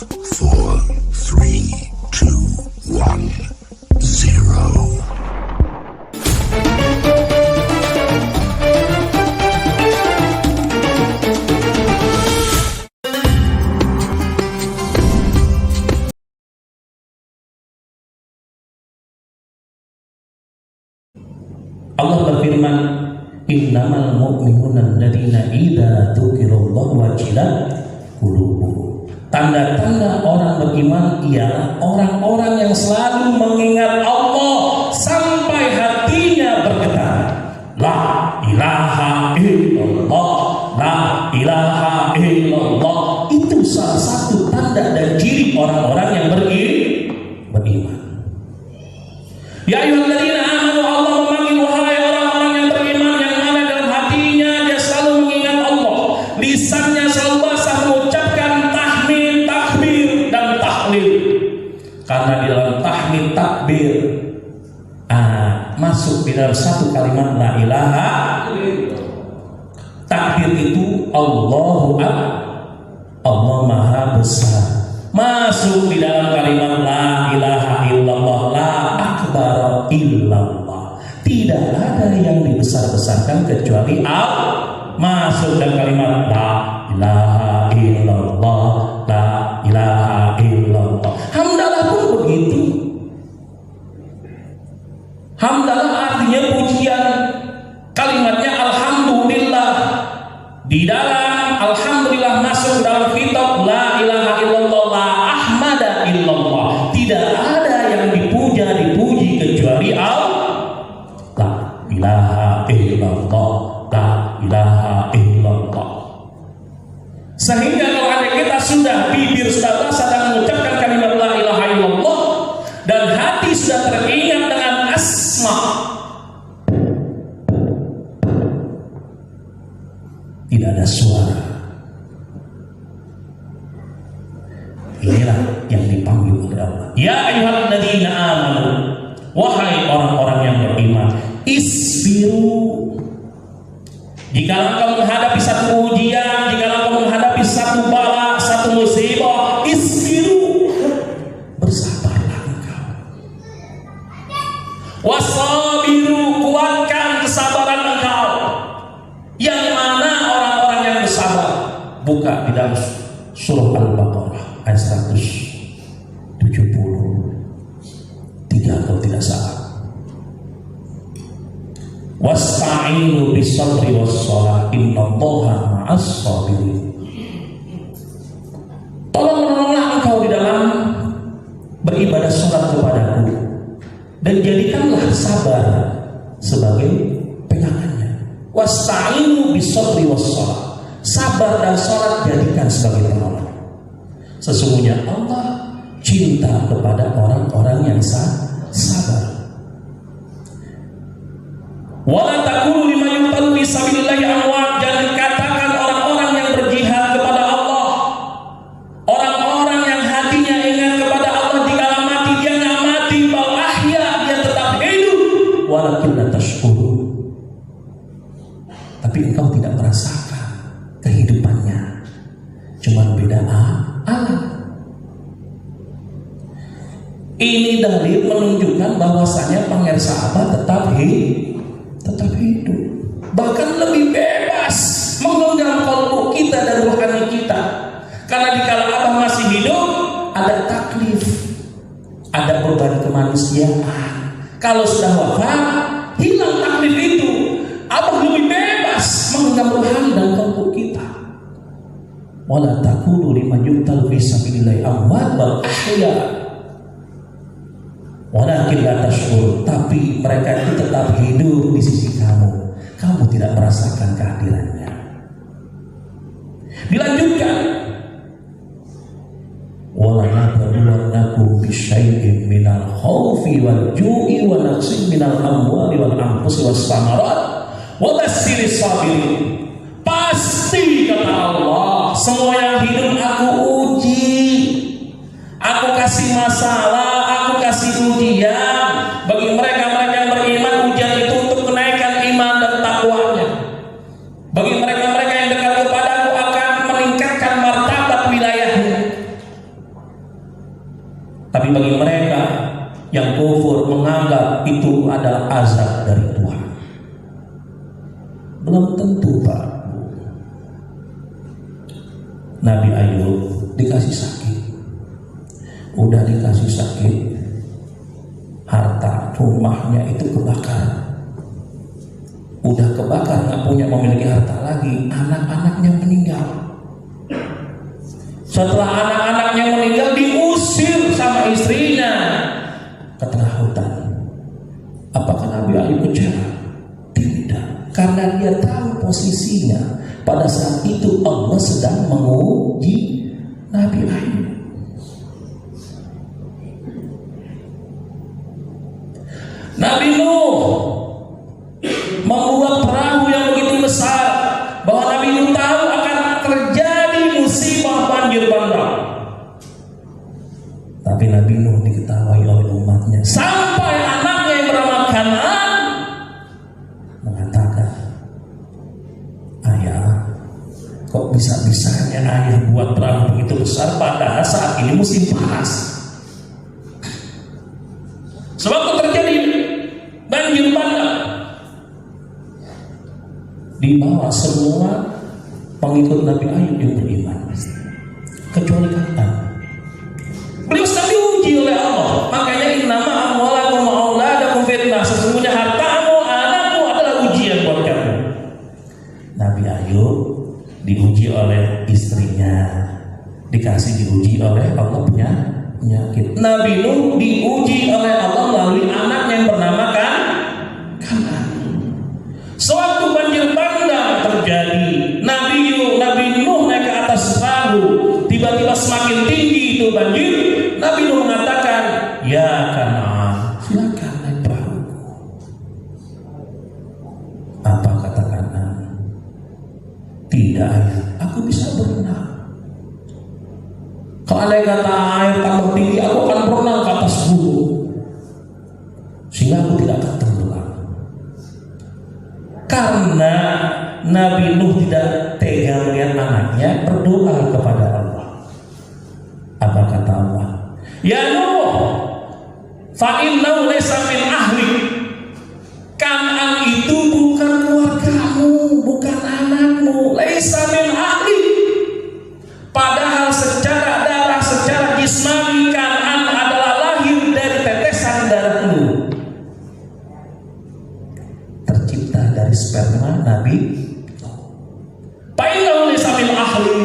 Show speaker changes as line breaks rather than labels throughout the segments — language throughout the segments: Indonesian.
4, 3, 2, 1, 0.
Allah berfirman, innamal mu'minuna alladzina idza dzukirallahu wajilat qulubuhum. Tanda-tanda orang beriman ialah orang-orang yang selalu mengingat Allah sampai hatinya bergetar. La ilaha illallah, la ilaha illallah. Itu salah satu tanda dan ciri orang-orang yang beriman. Ya ayyuhalladzina amanu, Allah memanggil wahai orang-orang yang beriman yang mana dalam hatinya dia selalu mengingat Allah, lisannya selalu basah mengucapkan tahmid, takbir dan tahlil. Karena di dalam tahmid, takbir masuk di dalam satu kalimat la ilaha illallah. Takbir itu Allahu Akbar, Allah Maha Besar. Masuk di dalam kalimat la ilaha illallah, la akbar illallah. Tidak ada yang dibesar-besarkan kecuali Allah. Masuk dalam kalimat la ilaha illallah, la ilaha illallah. Hamdalah pun begitu. Hamdalah artinya pujian. Kalimatnya alhamdulillah. Di dalam alhamdulillah masuk dalam kitab la ilaha illallah, la ahmada illallah. Tidak ada yang dipuji kecuali Allah. La ilaha illallah, la ilaha illallah. Sehingga kalau ada kita sudah bibir sudah basah dan mengucapkan kalimat la ilaha illallah dan hati sudah teringat dengan asma, tidak ada suara. Inilah yang dipanggil oleh Allah. Ya ayyuhalladzina amanu, wahai orang-orang yang beriman, isbiru. Jika engkau menghadapi satu ujian, jika engkau menghadapi satu bala, satu musibah, isbiru, bersabarlah engkau. Wasabiru, kuatkan kesabaran engkau. Yang mana orang-orang yang bersabar? Buka di dalam surah Al-Baqarah ayat 173 kalau tidak salah. Wasta'inu bis-sabri was-shalah innallaha ma'as-sabirin. Tolong menolonglah engkau di dalam beribadah salat kepadaku dan jadikanlah sabar sebagai pegangannya. Wasta'inu bis-sabri was-shalah. Sabar dan salat jadikan sebagai penolong. Sesungguhnya Allah cinta kepada orang-orang yang sabar. Wala taqulu liman yuqtalu fi sabilillahi amwat. Jangan katakan orang-orang yang berjihad kepada Allah, orang-orang yang hatinya ingat kepada Allah dikala mati dia nggak mati, bal ahya, dia tetap hidup. Walakin la tashkurun. Tapi engkau tidak merasakan kehidupannya, cuma beda alam. Ini dalil menunjukkan bahwasanya pangeran sahabat tetap hidup, bahkan lebih bebas menggenggam kalbu kita dan rohani kita. Karena dikala Abah masih hidup ada taklif, ada beban kemanusiaan. Kalau sudah wafat hilang taklif itu, Abah lebih bebas menggenggam rohani dan kalbu kita. Wala taqulu liman yuqtalu fi sabilillahi amwat bal ahya walakin la tashkurun. Tapi mereka itu tetap hidup di sisi kamu, kamu tidak merasakan kehadirannya. Dilanjutkan, wala nabluwannakum bisyai'in minal khaufi wal ju'i wa naqsin minal amwali wal anfusi was samarat wa basyyiris sabirin. Pasti kata Allah, semua yang hidup aku uji, aku kasih masalah, aku kasih ujian. Bagi mereka-mereka yang beriman, ujian itu untuk kenaikan iman dan takwanya. Bagi mereka-mereka yang dekat kepadaku akan meningkatkan martabat wilayahnya. Tapi bagi mereka yang kufur menganggap itu adalah azab dari Tuhan. Belum tentu, Pak. Nabi Ayub dikasih sakit, udah dikasih sakit, harta rumahnya itu kebakar, udah kebakar, nggak punya memiliki harta lagi, anak-anaknya meninggal. Setelah anak-anaknya meninggal, diusir sama istrinya ke tengah hutan. Apakah Nabi Ayub kecewa? Tidak, karena dia tahu posisinya. Pada saat itu Allah sedang menguji Nabi Ayub. Nabi Nuh membuat perahu yang begitu besar, bahwa Nabi Nuh tahu akan terjadi musibah banjir bandang. Tapi Nabi Nuh diketahui oleh umatnya, sampai anaknya yang bernama Kan'an mengatakan, ayah, kok bisa-bisanya ayah buat perahu begitu besar padahal saat ini musim panas. Sebab terjadi banjir bandang. Dibawa semua pengikut Nabi Ayub yang beriman, kecuali Kan'an. Beliau sedang diuji oleh Allah. Makanya innama amwalakum wa auladakum fitnah. Sesungguhnya hartamu, anakmu adalah ujian buat kamu. Nabi Ayub diuji oleh istrinya, diuji oleh Allah punya penyakit. Nabi Nuh diuji oleh Allah melalui anaknya yang bernama Kan'an. Suatu banjir bandang terjadi. Nabi Nuh naik ke atas perahu, tiba-tiba semakin tinggi itu banjir. Nabi Nuh mengatakan, ya Kan'an, silakan naik perahuku. Apa kata Kan'an? Tidak ayah, aku bisa berenang. Kalau ada kata air tambah tinggi, aku akan berenang ke atas gunung, sehingga aku tidak akan tenggelam. Karena Nabi Nuh tidak tega melihat anaknya, berdoa kepada Allah. Apa kata Allah? Ya Nuh, fa innahu laysa min ahli. Kan'an itu bukan keluargamu, bukan anakmu. Laysa min ahli. Padahal secara darah, secara jismani, Kan'an adalah lahir dari tetesan darahmu, tercipta dari sperma Nabi. Fa innahu laysa min ahli.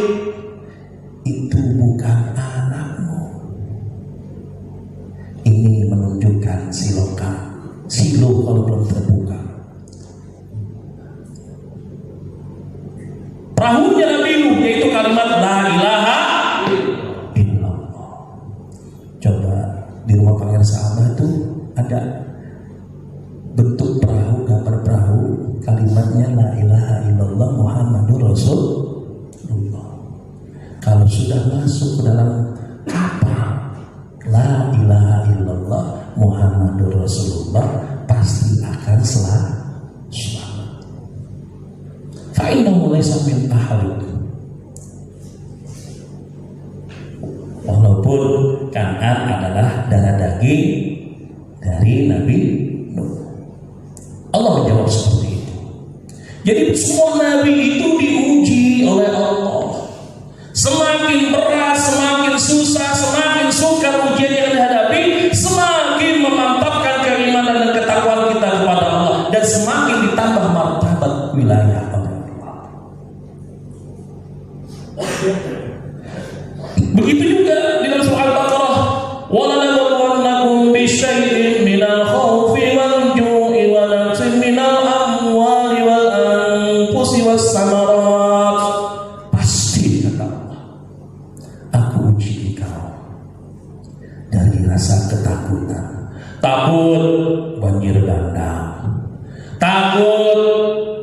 Itu bukan anakmu. Ini menunjukkan silo kalau belum terbuka. Perahunya Nabi Nuh, yaitu kalimat la ilaha illallah. Coba di rumah Pangeran Saabah itu ada bentuk perahu, gambar perahu, kalimatnya la ilaha illallah Muhammadur Rasulullah. Kalau sudah masuk ke dalam kapal la ilaha illallah Muhammadur Rasulullah, pasti akan selamat. Fa innahu laysa min ahlik. Walaupun Kan'an adalah darah daging dari Nabi Nuh. Allah menjawab seperti itu. Jadi semua nabi itu diuji oleh Allah. Semakin berat, semakin susah, semakin sukar ujian yang dihadapi, semakin memantapkan keimanan dan ketakwaan kita kepada Allah, dan semakin ditambah martabat wilayah oleh Allah. Begitu juga di dalam surah Al-Baqarah, وَلَنَبْلُوَنَّكُمْ بِشَيْءٍ مِنَ الْخَوْفِ وَالْجُوعِ وَنَقْصٍ مِنَ الْأَمْوَالِ وَالْأَنفُسِ وَالثَّمَرَاتِ. Pasti kata Allah, aku uji engkau dari rasa ketakutan. Takut banjir bandang, takut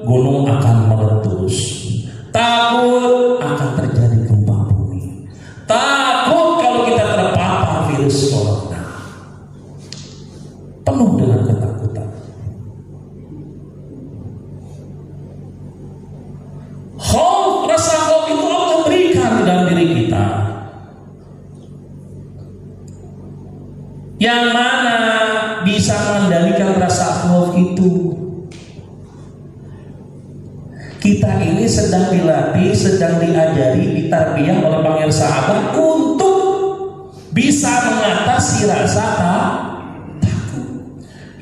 gunung akan meletus, takut akan terjadi gempa bumi, takut kalau kita terpapar virus corona. Penuh dengan ketakutan. Rasa khauf itu Allah berikan di dalam diri kita. Yang mana bisa mengendalikan rasa khauf itu? Kita ini sedang dilatih, sedang diajari, ditarbiyah oleh pemirsa Abah untuk bisa mengatasi rasa takut.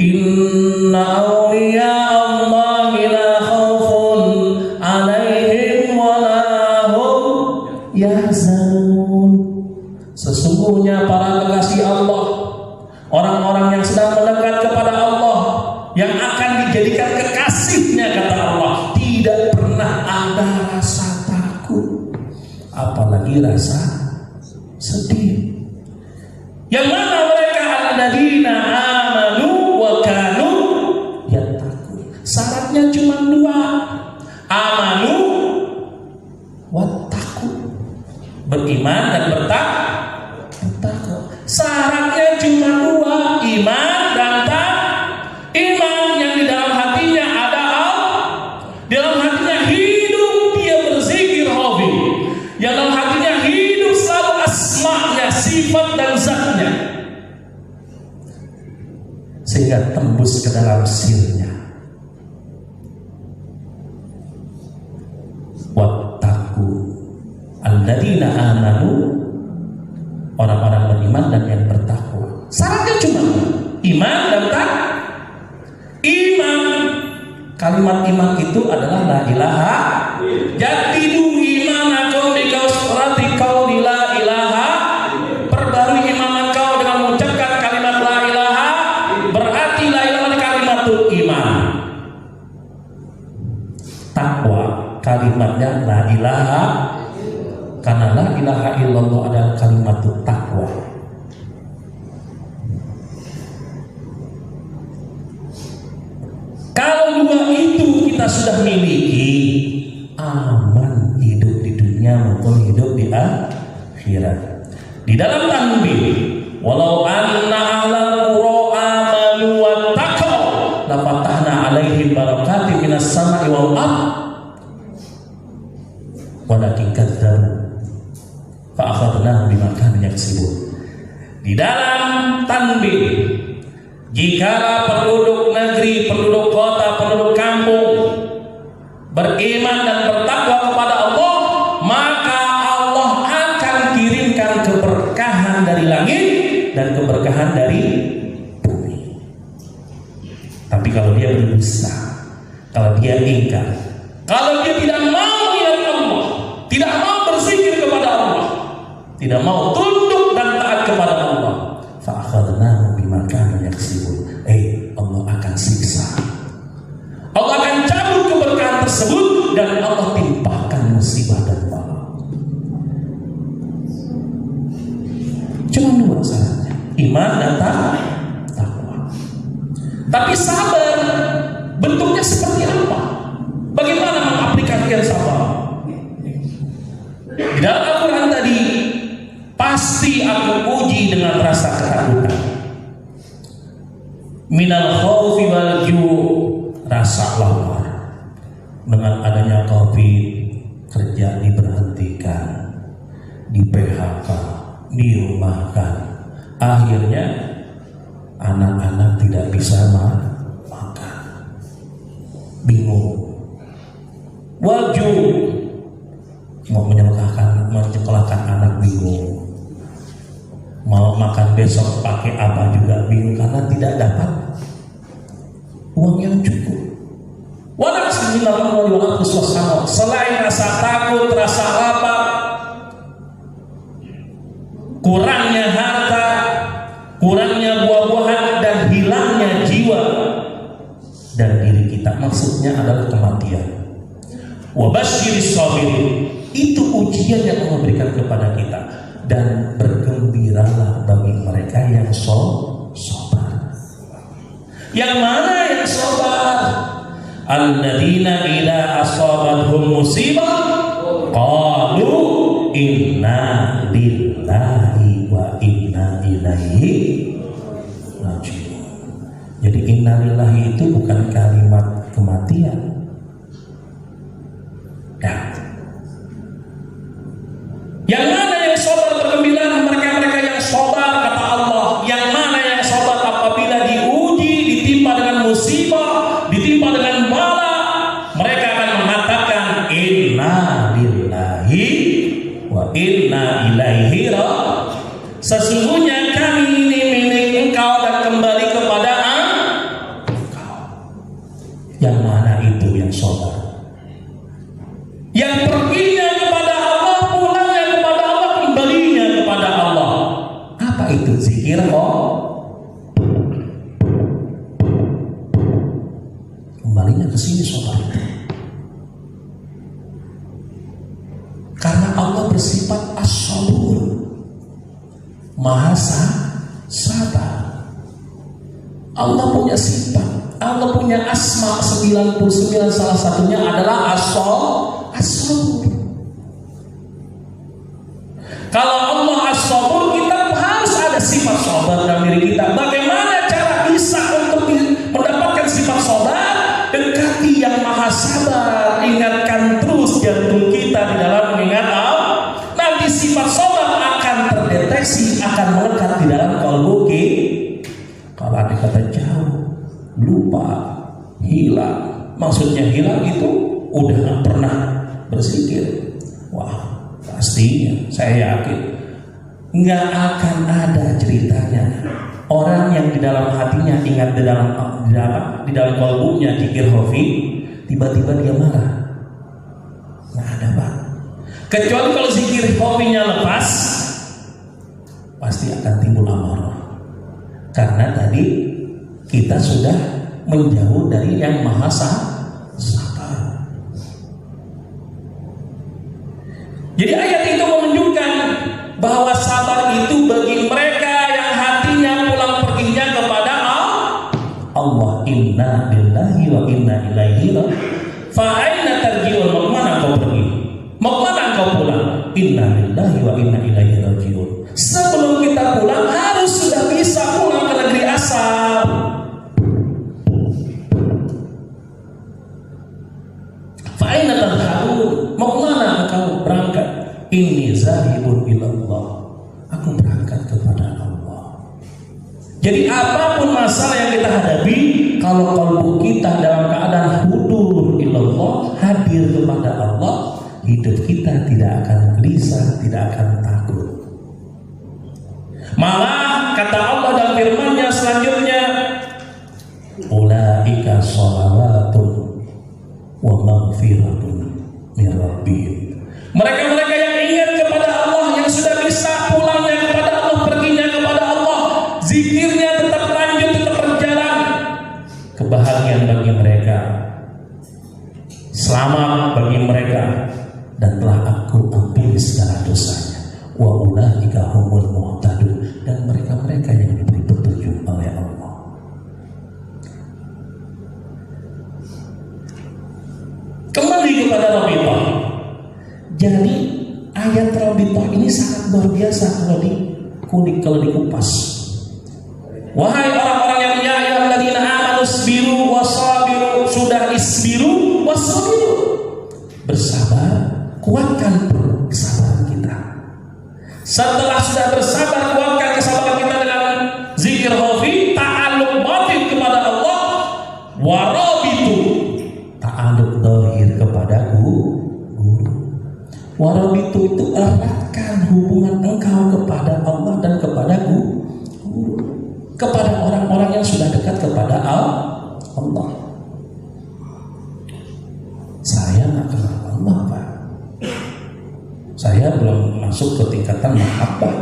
Inna awliya Allah la khaufun alaihim wa la hum yahzanun. Sesungguhnya para kekasih Allah, orang-orang yang sedang mendekat kepada Allah, yang akan dijadikan kekasihnya, kata Allah, tidak pernah ada rasa takut, apalagi rasa sedih. Yang mana mereka alladzina amanu wa kanu yattaqun. Syaratnya cuma dua, amanu wattaqu, beriman dan bertakwa. Syaratnya cuma dua, iman dan iman yang di dalam hatinya ada Allah, di dalam hatinya hidup dia berzikir hobi, yang dalam hatinya hidup selalu asma'nya, sifat dan zatnya, sehingga tembus ke dalam sirnya. Wattaqu alladzina amanu, orang-orang beriman dan yang bertakwa. Syaratnya cuma iman dan iman. Kalimat iman itu adalah la ilaha. Jadidu imanakum bi kausrati qauli la ilaha. Perbarui iman kau dengan mengucapkan kalimat la ilaha. Berarti la ilaha kalimatul iman. Takwa kalimatnya la ilaha, karena la ilaha illallah adalah kalimatul takwa. Kalau dua itu kita sudah miliki, aman hidup di dunia maupun hidup di akhirat. Di dalam tanbih, walau anna ahlal qura amanu wattaqaw la fatahna alaihim barakatin minas sama'i wal ard walakin kadzabu fa akhadnahum bima kanu yaksibun. Di dalam tanbih, jika penduduk negeri, penduduk kota, penduduk kampung beriman dan bertakwa kepada Allah, maka Allah akan kirimkan keberkahan dari langit dan keberkahan dari bumi. Tapi kalau dia berdusta, kalau dia ingkar, kalau dia tidak mau melihat Allah, tidak mau berzikir kepada Allah, tidak mau tunduk dan taat kepada Allah, fa akhadnahu bima kanu yaksibun. Allah akan siksa. Allah akan cabut keberkahan tersebut dan Allah timpakan musibah dan bala. Cuma dua syaratnya, iman dan takwa. Tapi sabar bentuknya seperti apa? Bagaimana mengaplikasikan sabar? Di dalam Al-Quran tadi, pasti aku uji dengan rasa ketakutan. Minal khaufi wal ju', rasa lapar. Dengan adanya Covid, kerja diberhentikan, di PHK, dirumahkan. Akhirnya anak-anak tidak bisa makan. Bingung. Wal ju', mau menyekolahkan anak bingung. Mau makan besok pakai apa juga bingung karena tidak dapat uang yang cukup. Selain rasa takut, rasa lapar, kurangnya harta, kurangnya buah-buahan, dan hilangnya jiwa dan diri kita, maksudnya adalah kematian. Wabasyiris sabirin, itu ujian yang Allah berikan kepada kita. Dan bergembiralah bagi mereka yang sabar. Yang mana yang sabar? Alladzina idza asabathum musibah qalu inna lillahi wa inna ilaihi raji'un. Jadi inna lillahi itu bukan kalimat kematian. Ya. Yang mana yang sabar bergembira? Mereka-mereka yang sabar, kata Allah. Yang mana yang ilaihi sesungguhnya kami ini milik engkau dan kembali kepada engkau. Yang mana itu yang sabar? Yang perginya kepada Allah, pulangnya kepada Allah, kembalinya kepada Allah. Apa itu zikir? Kembalinya ke sini sabar itu. Karena Allah bersifat as-sabur, Maha sabar. Allah punya sifat, Allah punya asma 99, salah satunya adalah as-sabur. Kalau Allah as-sabur, kita harus ada sifat sabar dalam diri kita. Bagaimana cara bisa untuk mendapatkan sifat sabar? Dekati yang Maha sabar, ingatkan terus jantung kita di dalam mengingat Allah. Nanti sifat sabar akan terdeteksi, akan melekat di dalam kalbu kita. Kalau ada kata jauh, lupa, hilang, maksudnya hilang itu udah gak pernah berzikir. Wah, pastinya saya yakin nggak akan ada ceritanya orang yang di dalam hatinya ingat di dalam kalbunya zikir khafi, tiba-tiba dia marah. Nggak ada, Pak. Kecuali kalau zikir khafinya lepas, pasti akan timbul amarah. Karena tadi kita sudah menjauh dari yang Maha sabar. Jadi ayat itu menunjukkan bahwa sabar itu bagi mereka yang hatinya pulang perginya kepada Allah. Inna lillahi wa inna ilaihi fa aina tarji'un? Mau kemana kau pergi? Mau kemana kau pulang? Inna lillahi wa inna ilaihi raji'un. Sebelum kita pulang harus sudah bisa pulang ke negeri asal. Fa aina tadhhabun? Mau kemana engkau berangkat? Inni zahibun ilallah. Aku berangkat kepada Allah. Jadi apapun masalah yang kita hadapi, kalau kalbu kita dalam keadaan hudur ilallah, hadir kepada Allah, hidup kita tidak akan gelisah, tidak akan takut. Malah kata Allah dalam firman-Nya selanjutnya, ulaika sholawatun wa maghfiratun min rabbihim. Mereka-mereka yang ingat kepada Allah, yang sudah bisa pulangnya kepada Allah, perginya kepada Allah, zikirnya tetap lanjut, tetap berjalan, kebahagiaan bagi mereka, selamat bagi mereka, dan telah aku ampuni segala dosanya. Wa ulaika humul muhtadun, dan mereka-mereka yang diberi petunjuk oleh Allah. Kembali kepada Rabithah. Jadi ayat Rabithah ini sangat luar biasa kalau dikulik, kalau dikupas. Wahai orang-orang yang ya ayyuhalladzina amanu isbiru wasabiru, sudah isbiru wasabiru, bersabar, kuatkan kesabaran kita. Setelah sudah bersabar, kuatkan kesabaran kita dengan zikir khafi, ta'alluq batin kepada Allah, warabitu, ta'alluq zahir kepada guru. Warabitu itu eratkan hubungan engkau kepada Allah dan kepada guru, kepada orang-orang yang sudah dekat kepada Allah. Saya nggak kenal Allah, Pak. Saya belum masuk ke tingkatan mahabbah.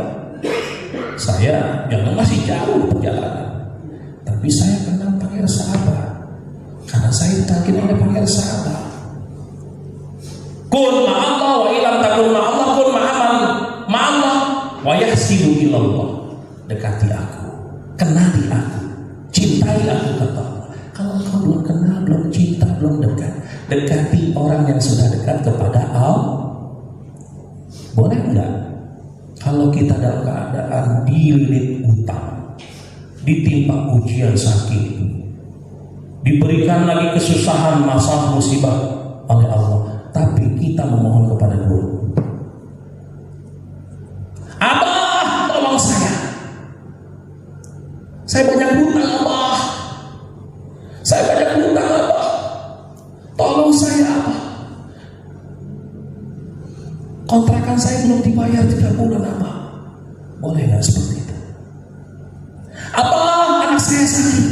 Saya yang masih jauh perjalanan. Tapi saya kenal panggil sahabat, karena saya yakin ada panggil sahabat. Kun ma'allah wa ilam takun ma'allah, kun ma'allah wa yahsidu ilallah. Dekati aku, kenali aku, cintai aku, kata Allah. Kalau engkau belum kenal, belum cinta, belum dekat, dekati orang yang sudah dekat kepada Allah. Boleh enggak? Kalau kita dalam keadaan dililit utang, ditimpa ujian sakit, diberikan lagi kesusahan, masalah, musibah oleh Allah, tapi kita memohon kepada guru, Abah tolong saya banyak hutang Abah, saya banyak hutang Abah, tolong saya Abah, kontrakan saya belum dibayar 3 bulan Abah, Boleh nggak seperti itu? Apa anak saya sakit?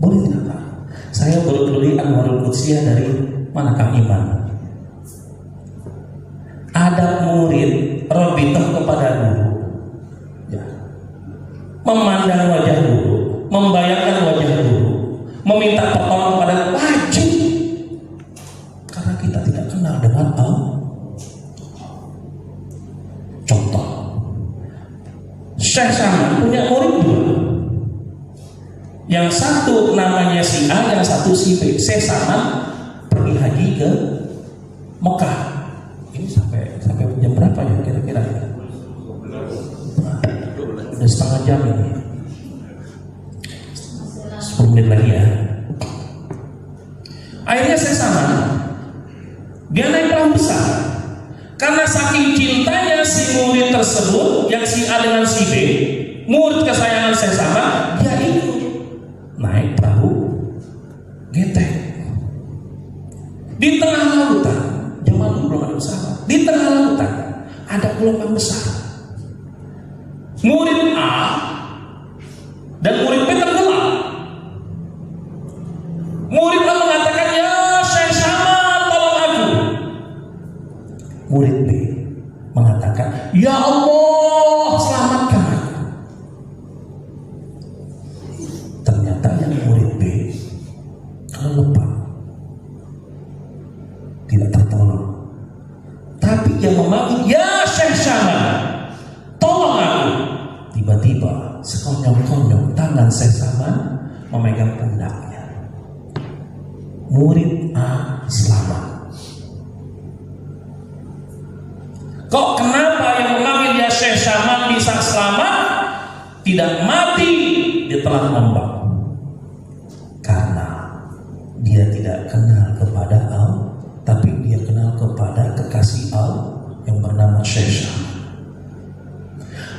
Boleh tidak Pak? Saya baru beli Anwarul Qudsiyah dari mana Kang Iman. Ada murid Robitoh kepada guru, ya. Memandang wajah guru, membayangkan wajah guru, meminta pertolongan kepada wajib, karena kita tidak kenal dengan Allah. Contoh, Syekh Saman punya murid dua, yang satu namanya si A, yang satu si B. Syekh Saman pergi haji ke Mekah. Ini sampai jam berapa ya kira-kira? Nah, udah setengah jam ini. 10 menit lagi ya. Akhirnya Syekh Saman dia naik perahu besar. Karena saking cintanya si murid tersebut, yang si A dengan si B, murid kesayangan Syekh Saman, dia ikut naik perahu getek di tengah lautan. Zaman dulu belum ada pesawat. Di tengah lautan ada gelombang besar. Murid A dan murid B tenggelam. Murid A mengatakan, ya Syekh Saman, tolong aku. Murid B mengatakan, ya Allah, selamatkan aku. Ternyata yang murid B kelelepan, tidak tertolong. Tapi yang memanggil, ya Syekh Saman, tolong aku. Tiba-tiba sekonyong-konyong tangan Syekh Saman memegang pundaknya. Murid A selamat. Kok kenapa yang memanggil ya Syekh Saman bisa selamat, tidak mati di telan ombak? Karena dia tidak kenal kepada Allah, tapi dia kenal kepada kekasih Allah yang bernama Syekh Saman.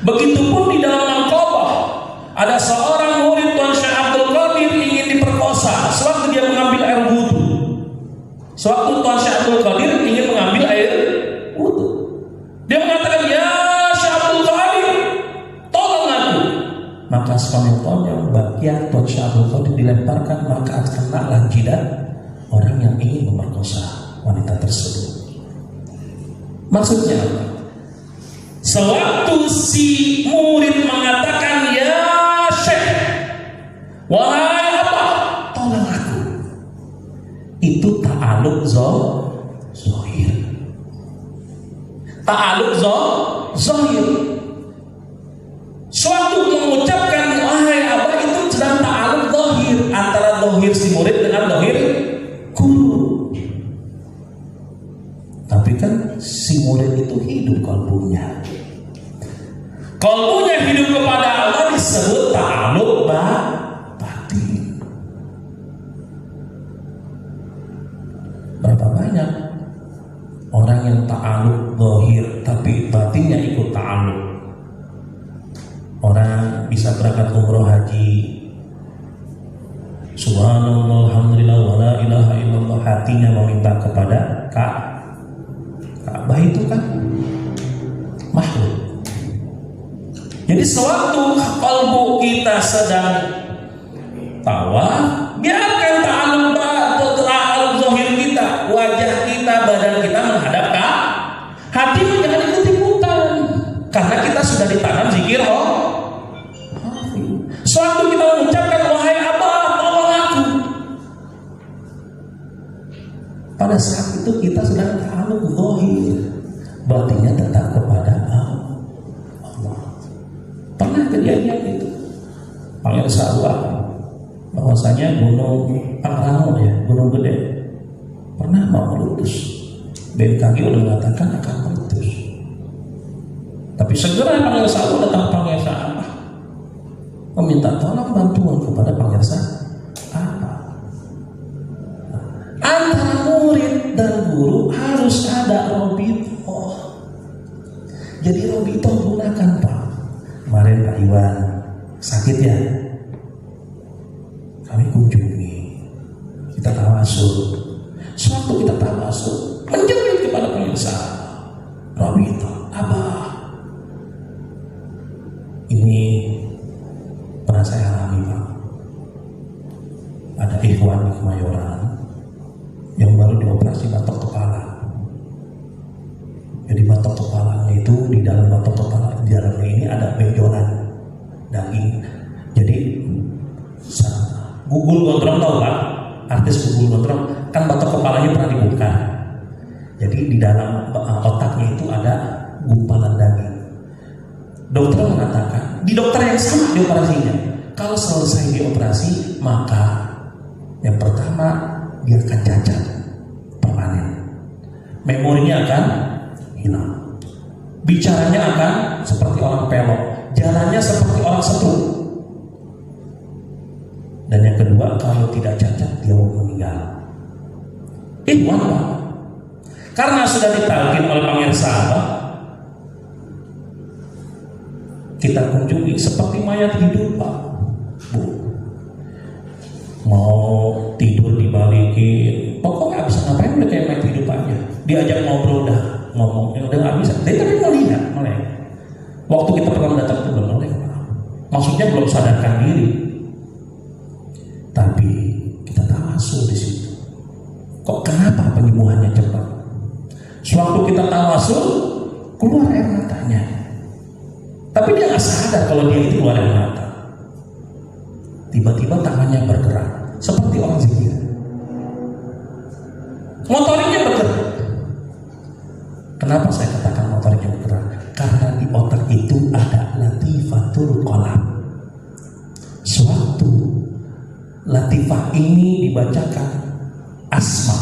Begitupun di dalam Mangkobah, ada seorang murid Tuan Syekh Abdul Qadir ingin diperkosa sewaktu dia mengambil air wudhu. Sewaktu Tuan Syekh Abdul Qadir ingin mengambil air wudhu, dia mengatakan, ya Syekh Abdul Qadir, tolong aku. Maka sekonyong-konyong bagian Tuan Syekh Abdul Qadir dilemparkan, maka kenalah jidat orang yang ingin memerkosa wanita tersebut. Maksudnya apa? Sewaktu si murid mengatakan, ya Syekh, wahai apa, tolong aku, itu ta'aluk zohir. Ta'aluk zohir. Sewaktu mengucapkan wahai apa, itu sedang ta'aluk zohir, antara zohir si murid dengan zohir guru. Tapi kan si murid itu hidup kalbunya. Kalbunya hidup kepada Allah disebut ta'aluk batin. Berapa banyak orang yang ta'aluk zahir tapi batinnya ikut ta'aluk. Orang bisa berangkat umroh haji, subhanallah, alhamdulillah, wa la ilaha illallah, hatinya meminta kepada Ka'bah. Itu kan makhluk. Jadi sewaktu kalbu kita sedang tawaf, biarkan ta'aluk zahir kita, wajah kita, badan kita menghadap ke hati, jangan ikut-ikutan, karena kita sudah ditanam zikir sewaktu kita mengucapkan wahai Abah, tolong aku, pada saat itu kita sedang ta'aluk zahir, batinnya tetap kepada Allah. Pernah kejadian itu Pangeran Sa'wa, bahwasanya gunung Pangrango ya, gunung gede, pernah mau meletus. BMKG udah mengatakan akan meletus, tapi segera Pangeran Sa'wa datang Pangeran Sa'wa meminta tolong bantuan kepada Pangeran Sa'wa. Antara murid dan guru harus ada robitoh. Jadi robitoh gunakan Pak. Kemarin Pak Iwan sakit ya, kami kunjungi, kita tawasul. Sewaktu kita tawasul, menjerit kepada pemirsa, Robito, Abah, itu di dalam batok kepala, di dalamnya ini ada benjolan daging. Jadi gugul gondrong, tahu Pak? Artis gugul gondrong kan batok kepalanya pernah dibuka. Jadi di dalam otaknya itu ada gumpalan daging. Dokter mengatakan, di dokter yang sama di operasinya, kalau selesai dioperasi maka yang pertama dia akan cacat permanen, memorinya akan hilang, bicaranya akan seperti orang pelok, jalannya seperti orang setruk, dan yang kedua kalau tidak cacat dia mau meninggal. Pak, karena sudah ditalkin oleh pemirsa, kita kunjungi seperti mayat hidup Pak, Bu. Mau tidur dibalikin, pokoknya nggak bisa ngapain, udah kayak mayat hidup aja. Diajak ngobrol udah ngomong, udah nggak bisa. Tapi mau lihat, melek. Waktu kita pertama datang itu belum melek, maksudnya belum sadarkan diri. Tapi kita tawasul di situ. Kok kenapa penyembuhannya cepat? Sewaktu kita tawasul, keluar air matanya. Tapi dia nggak sadar kalau dia itu keluar air mata. Tiba-tiba tangannya bergerak seperti orang zikir. Motoriknya bergerak. Kenapa saya katakan motoriknya bergerak? Karena di otak itu ada latifatul qalam. Suatu latifah ini dibacakan asma,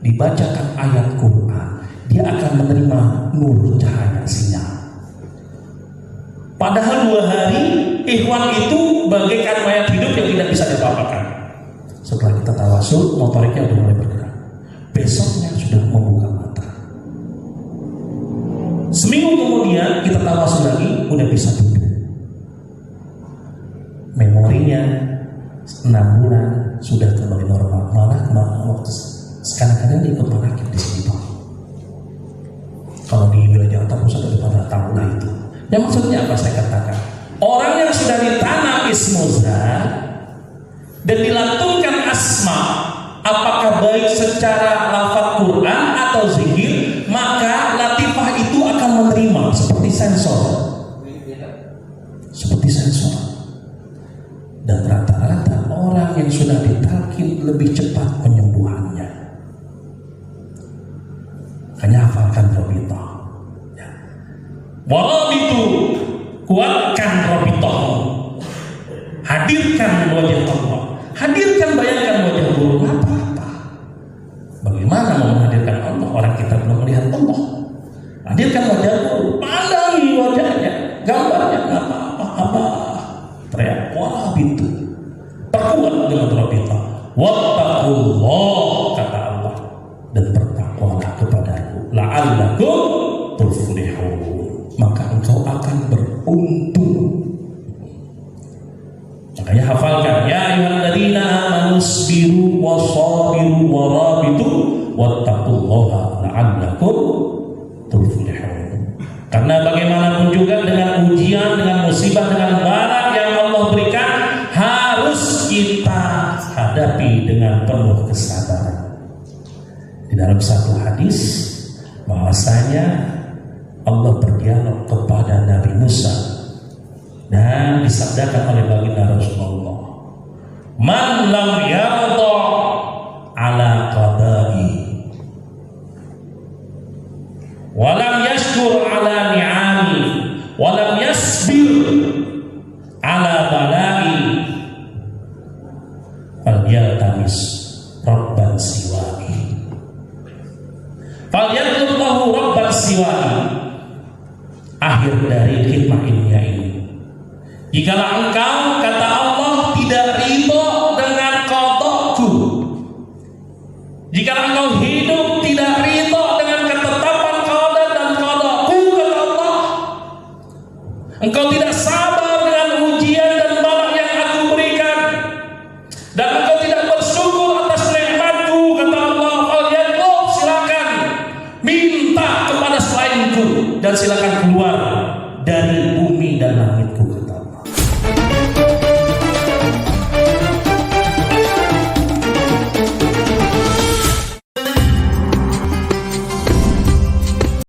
dibacakan ayat Quran, dia akan menerima nur cahaya sinyal. Padahal 2 hari ikhwan itu bagaikan mayat hidup yang tidak bisa diapa-apakan. Setelah kita tawasul, motoriknya sudah mulai bergerak. Besoknya sudah membuka mata. Seminggu kemudian kita tawasul lagi, udah bisa duduk. Memorinya 6 bulan sudah kembali normal. Malah waktu sekarang-kadang ikut manakib di sini Pak. Kalau di wilayah Jakarta Pusat daripada tahu itu. Yang maksudnya apa saya katakan? Orang yang sudah ditanam ismuzat dan dilantunkan asma, apakah baik secara lafaz Quran atau zikir, maka latifah itu akan menerima seperti sensor. Seperti sensor. Dan rata-rata orang yang sudah ditalkin lebih cepat penyembuhannya. Hanya hafalkan Robito. Warabitu, kuatkan Robitomu. Hadirkan wajah Allah. Hadirkan, bayangkan wajah guru. Apa-apa. Bagaimana mau menghadirkan Allah? Orang kita belum melihat Allah. Hadirkan wajah guru. Pandangi wajahnya. Gambarnya apa-apa. Teriak warabitu. Perkuat dengan Robito. Wattaqullah, kata Allah. Dan bertakwalah kepadaku. La'allakum tuflihun. Maka engkau akan beruntung. Makanya hafalkan, ya ayyuhalladzina amanu sabiru wasabiru warabitu wattaqullaha la'allakum tuflihun. Karena bagaimanapun juga dengan ujian, dengan musibah, dengan bala yang Allah berikan, harus kita hadapi dengan penuh kesabaran. Di dalam satu hadis bahwasanya Allah berdialog kepada Nabi Musa dan disabdakan oleh baginda Rasulullah, man lam yarda ala qada'i wa lam yashkur ala ni'ami wa lam yasbir ala bala'i falyaltamis rabban siwa'i falyatlub lahu rabban siwa'i. Akhir dari khidmah ilmiah ini, jikalau engkau, kata Allah, tidak ridho dengan qada'ku, jikalau engkau hidup tidak ridho dengan ketetapan qada dan qada'ku, kata Allah, engkau tidak sabar dengan ujian dan bala yang aku berikan, dan engkau tidak bersyukur atas nikmatku, kata Allah, falyatlub, silakan minta kepada selainku dan silakan keluar dari bumi dan langitku.